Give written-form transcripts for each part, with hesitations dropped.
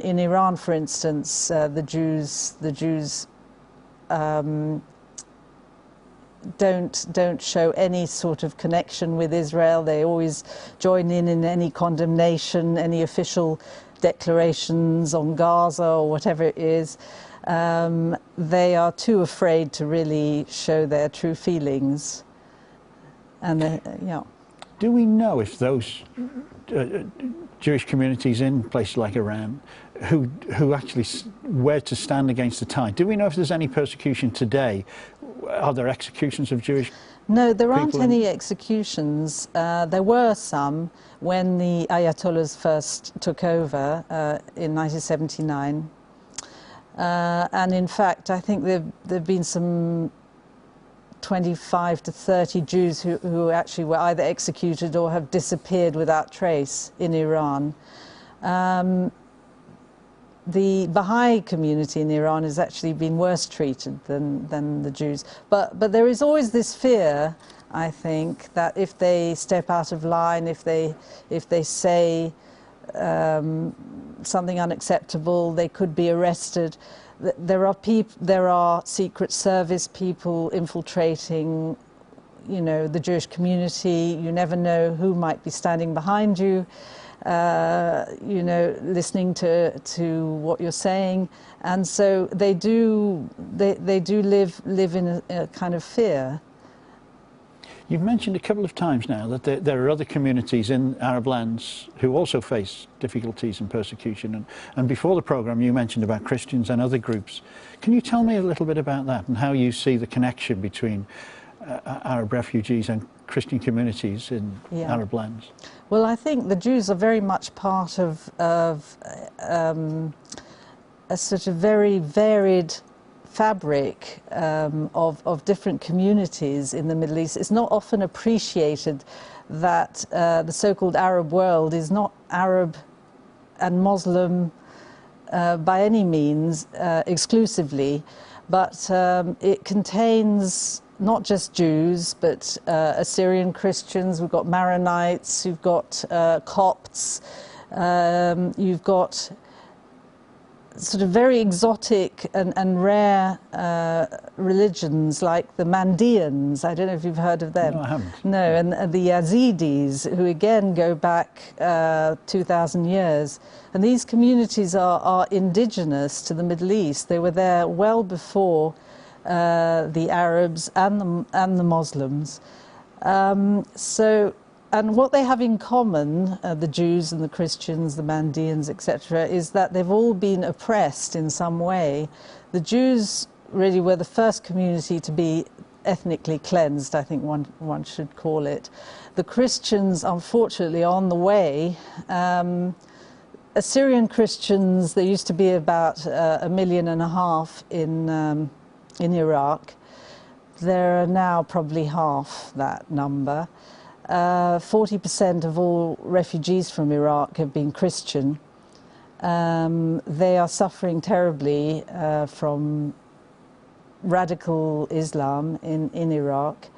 In Iran, for instance, the Jews don't show any sort of connection with Israel. They always join in any condemnation, any official declarations on Gaza or whatever it is. They are too afraid to really show their true feelings. And yeah. Do we know if those Jewish communities in places like Iran who actually were to stand against the tide, do we know if there's any persecution today? Are there executions of Jewish people? No, there aren't any executions. There were some when the Ayatollahs first took over in 1979. And in fact, I think there have been some 25 to 30 Jews who actually were either executed or have disappeared without trace in Iran. The Baha'i community in Iran has actually been worse treated than the Jews. But there is always this fear, I think, that if they step out of line, if they say something unacceptable, they could be arrested. There are Secret Service people infiltrating, you know, the Jewish community. You never know who might be standing behind you, you know, listening to what you're saying, and so they do live in a kind of fear. You've mentioned a couple of times now that there are other communities in Arab lands who also face difficulties and persecution. And before the programme you mentioned about Christians and other groups. Can you tell me a little bit about that and how you see the connection between Arab refugees and Christian communities in Arab lands? Well, I think the Jews are very much part of a sort of very varied fabric of different communities in the Middle East. It's not often appreciated that the so-called Arab world is not Arab and Muslim by any means exclusively, but it contains not just Jews, but Assyrian Christians. We've got Maronites, you've got Copts, you've got sort of very exotic and rare religions like the Mandeans. I don't know if you've heard of them. No, I haven't. No, and the Yazidis, who again go back 2,000 years. And these communities are indigenous to the Middle East. They were there well before the Arabs and the Muslims. And what they have in common, the Jews and the Christians, the Mandeans, etc., is that they've all been oppressed in some way. The Jews really were the first community to be ethnically cleansed, I think one should call it. The Christians, unfortunately, are on the way. Assyrian Christians, there used to be about 1.5 million in Iraq. There are now probably half that number. 40% of all refugees from Iraq have been Christian. They are suffering terribly from radical Islam in Iraq.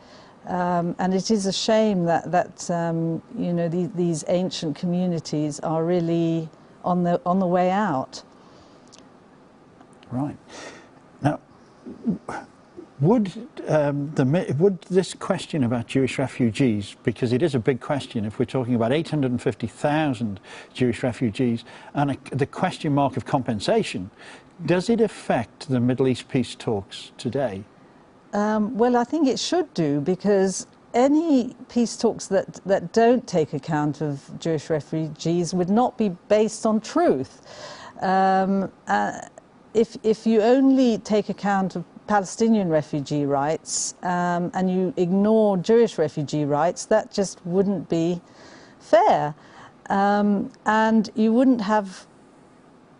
And it is a shame that you know, these ancient communities are really on the way out. Right. Now, would this question about Jewish refugees, because it is a big question, if we're talking about 850,000 Jewish refugees, and the question mark of compensation, does it affect the Middle East peace talks today? Well, I think it should do, because any peace talks that don't take account of Jewish refugees would not be based on truth. If you only take account of Palestinian refugee rights and you ignore Jewish refugee rights, that just wouldn't be fair. And you wouldn't have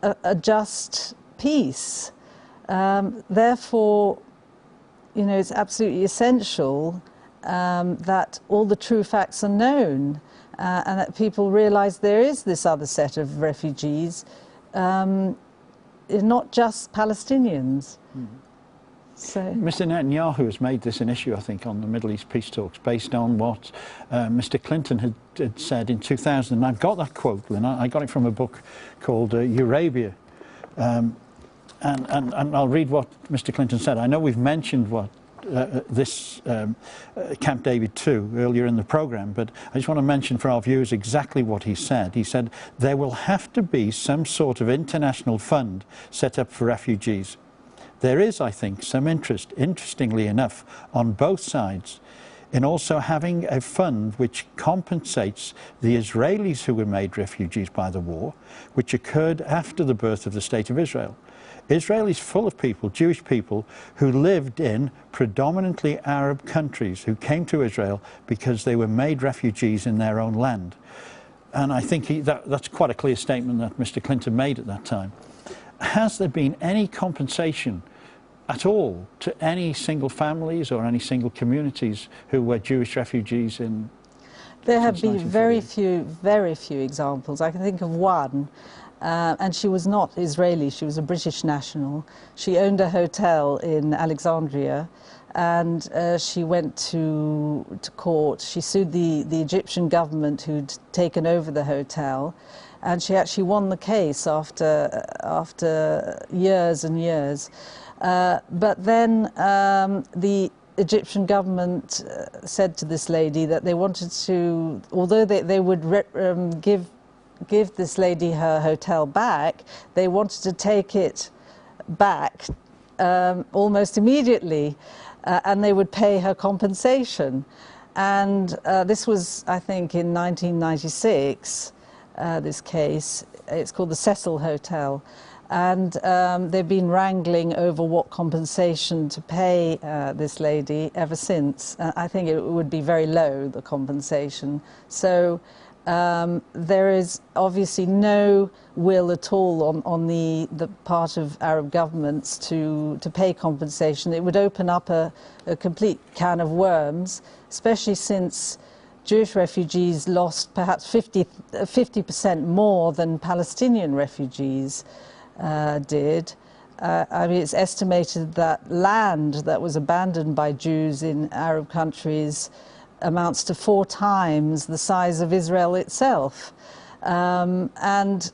a just peace. Therefore, you know, it's absolutely essential that all the true facts are known and that people realize there is this other set of refugees, not just Palestinians. So, Mr. Netanyahu has made this an issue, I think, on the Middle East peace talks, based on what Mr. Clinton had said in 2000. And I've got that quote, Lynn. I got it from a book called Eurabia. And I'll read what Mr. Clinton said. I know we've mentioned what Camp David 2 earlier in the programme, but I just want to mention for our viewers exactly what he said. He said, there will have to be some sort of international fund set up for refugees. There is, I think, some interest, interestingly enough, on both sides in also having a fund which compensates the Israelis who were made refugees by the war, which occurred after the birth of the State of Israel. Israel is full of people, Jewish people, who lived in predominantly Arab countries, who came to Israel because they were made refugees in their own land. And I think that's quite a clear statement that Mr. Clinton made at that time. Has there been any compensation at all to any single families or any single communities who were Jewish refugees in? There have been very few examples. I can think of one, and she was not Israeli, she was a British national. She owned a hotel in Alexandria, and she went to court. She sued the Egyptian government who'd taken over the hotel, and she actually won the case after years and years. But then the Egyptian government said to this lady that they wanted to, although they would give this lady her hotel back, they wanted to take it back almost immediately, and they would pay her compensation. And this was, I think, in 1996. This case, it's called the Cecil Hotel, and they've been wrangling over what compensation to pay this lady ever since. I think it would be very low, the compensation. So there is obviously no will at all on the part of Arab governments to pay compensation. It would open up a complete can of worms, especially since Jewish refugees lost perhaps 50% more than Palestinian refugees did. I mean, it's estimated that land that was abandoned by Jews in Arab countries amounts to 4 times the size of Israel itself. And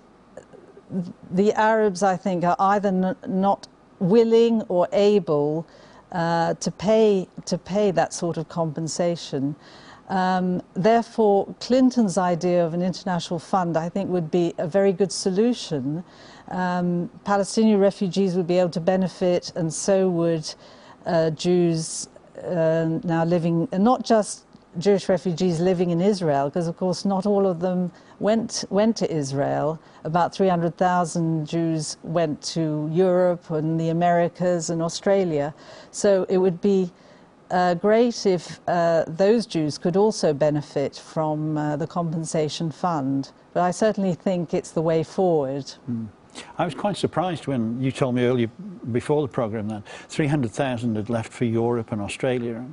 the Arabs, I think, are either not willing or able to pay that sort of compensation. Therefore, Clinton's idea of an international fund, I think, would be a very good solution. Palestinian refugees would be able to benefit, and so would Jews now living, and not just Jewish refugees living in Israel, because of course not all of them went to Israel. About 300,000 Jews went to Europe and the Americas and Australia. So it would be great if those Jews could also benefit from the compensation fund. But I certainly think it's the way forward. Mm. I was quite surprised when you told me earlier, before the programme, that 300,000 had left for Europe and Australia.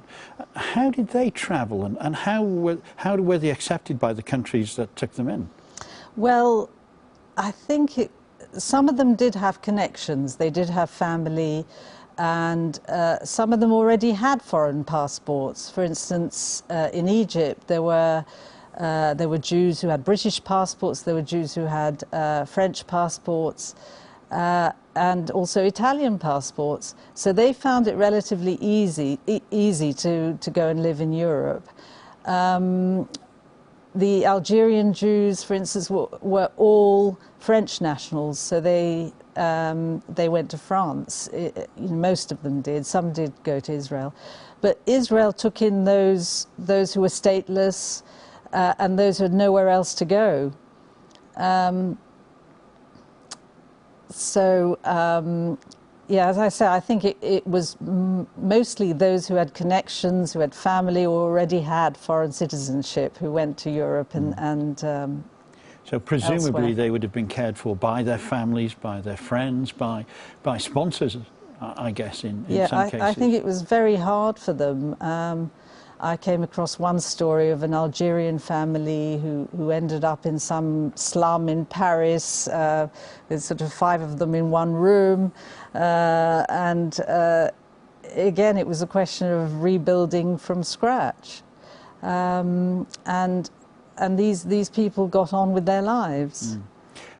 How did they travel, and how were they accepted by the countries that took them in? Well, I think some of them did have connections. They did have family, and some of them already had foreign passports. For instance, in Egypt, there were Jews who had British passports, there were Jews who had French passports, and also Italian passports. So they found it relatively easy to go and live in Europe. The Algerian Jews, for instance, were all French nationals, so they went to France. Most of them did. Some did go to Israel, but Israel took in those who were stateless. And those who had nowhere else to go. Yeah, as I say, I think it was mostly those who had connections, who had family, or already had foreign citizenship, who went to Europe and so presumably elsewhere. They would have been cared for by their families, by their friends, by sponsors, I guess, in some cases. I think it was very hard for them. I came across one story of an Algerian family who ended up in some slum in Paris. There's sort of 5 of them in one room, and again, it was a question of rebuilding from scratch. And these people got on with their lives.